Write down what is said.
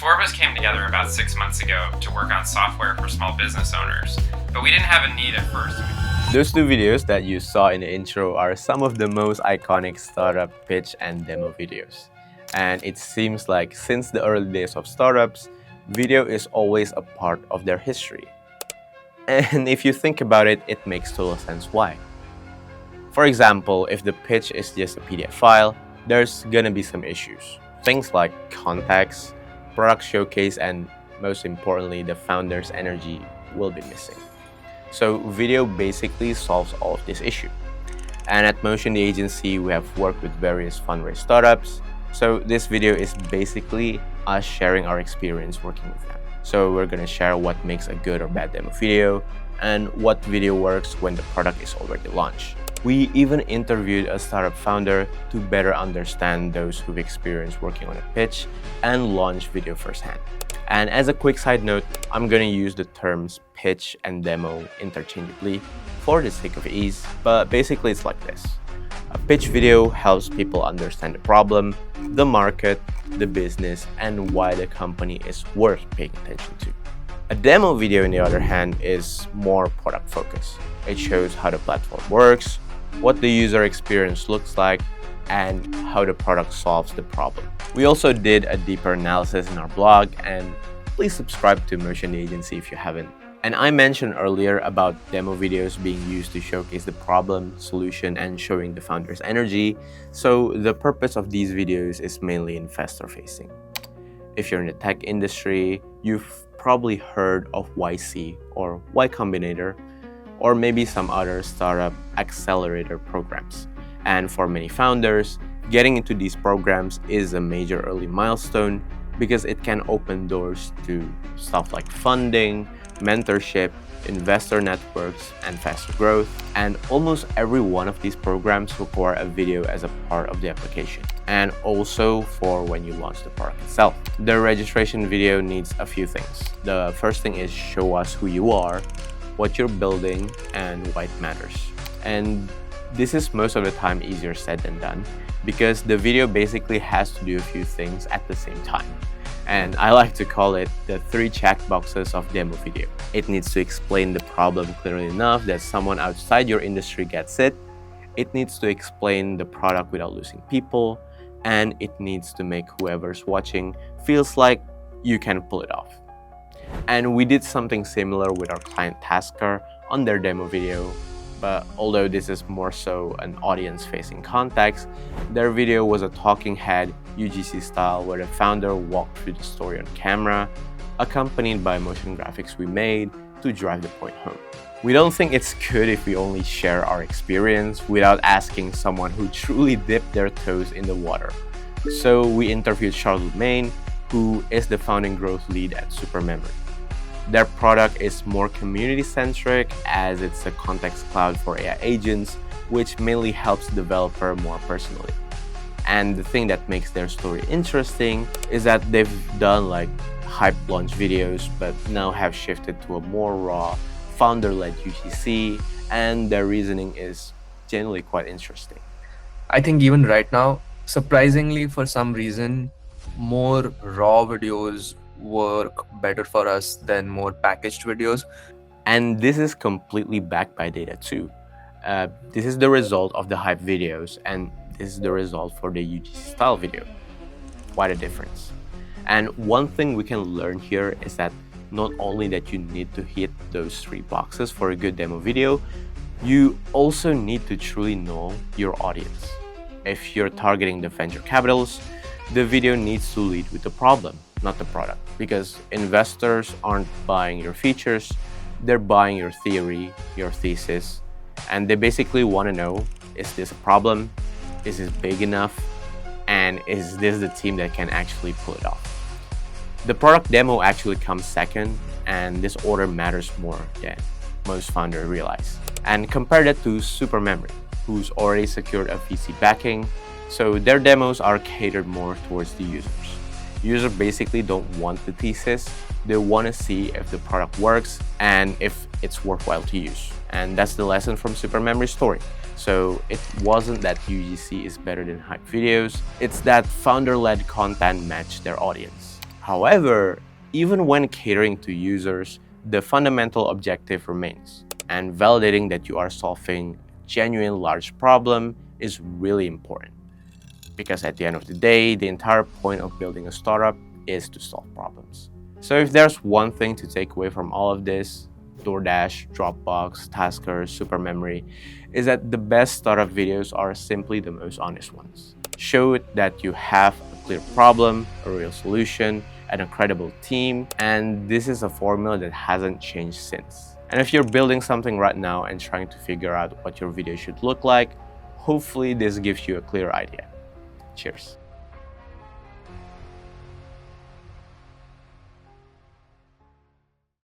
four of us came together about 6 months ago to work on software for small business owners, but we didn't have a need at first. Those two videos that you saw in the intro are some of the most iconic startup pitch and demo videos. And it seems like since the early days of startups, video is always a part of their history. And if you think about it, it makes total sense why. For example, if the pitch is just a PDF file, there's gonna be some issues. Things like context, product showcase, and most importantly, the founder's energy will be missing. So video basically solves all of this issue. And at Motion the agency, we have worked with various fundraise startups. So this video is basically us sharing our experience working with them. So we're gonna share what makes a good or bad demo video and what video works when the product is already launched. We even interviewed a startup founder to better understand those who've experienced working on a pitch and launch video firsthand. And as a quick side note, I'm gonna use the terms pitch and demo interchangeably for the sake of ease, but basically it's like this. A pitch video helps people understand the problem, the market, the business, and why the company is worth paying attention to. A demo video, on the other hand, is more product focused. It shows how the platform works, what the user experience looks like, and how the product solves the problem. We also did a deeper analysis in our blog, and please subscribe to Motion the Agency if you haven't. And I mentioned earlier about demo videos being used to showcase the problem, solution, and showing the founder's energy. So the purpose of these videos is mainly investor facing. If you're in the tech industry, you've probably heard of YC or Y Combinator, or maybe some other startup accelerator programs. And for many founders, getting into these programs is a major early milestone because it can open doors to stuff like funding, mentorship, investor networks, and faster growth. And almost every one of these programs require a video as a part of the application, and also for when you launch the product itself. The registration video needs a few things. The first thing is show us who you are, what you're building, and why it matters. And this is most of the time easier said than done because the video basically has to do a few things at the same time. And I like to call it the 3 checkboxes of demo video. It needs to explain the problem clearly enough that someone outside your industry gets it. It needs to explain the product without losing people. And it needs to make whoever's watching feels like you can pull it off. And we did something similar with our client Tasker on their demo video. But although this is more so an audience-facing context, their video was a talking head UGC style where the founder walked through the story on camera, accompanied by motion graphics we made to drive the point home. We don't think it's good if we only share our experience without asking someone who truly dipped their toes in the water. So we interviewed Shardul Mane, who is the founding growth lead at Supermemory. Their product is more community-centric as it's a context cloud for AI agents, which mainly helps the developer more personally. And the thing that makes their story interesting is that they've done like hype launch videos, but now have shifted to a more raw, founder-led UGC, and their reasoning is generally quite interesting. I think even right now, surprisingly for some reason, more raw videos work better for us than more packaged videos. And this is completely backed by data too. This is the result of the hype videos, and this is the result for the UGC style video. Quite a difference. And one thing we can learn here is that not only that you need to hit those 3 boxes for a good demo video, you also need to truly know your audience. If you're targeting the venture capitals, the video needs to lead with the problem, not the product, because investors aren't buying your features, they're buying your theory, your thesis, and they basically want to know, is this a problem? Is this big enough? And is this the team that can actually pull it off? The product demo actually comes second, and this order matters more than most founders realize. And compare that to Supermemory, who's already secured a VC backing, so their demos are catered more towards the users. Users basically don't want the thesis, they want to see if the product works and if it's worthwhile to use. And that's the lesson from Supermemory's story. So it wasn't that UGC is better than hype videos, it's that founder-led content matched their audience. However, even when catering to users, the fundamental objective remains, and validating that you are solving a genuine large problem is really important. Because at the end of the day, the entire point of building a startup is to solve problems. So if there's one thing to take away from all of this, DoorDash, Dropbox, Tasker, Supermemory, is that the best startup videos are simply the most honest ones. Show that you have a clear problem, a real solution, and a credible team, and this is a formula that hasn't changed since. And if you're building something right now and trying to figure out what your video should look like, hopefully this gives you a clear idea. Cheers.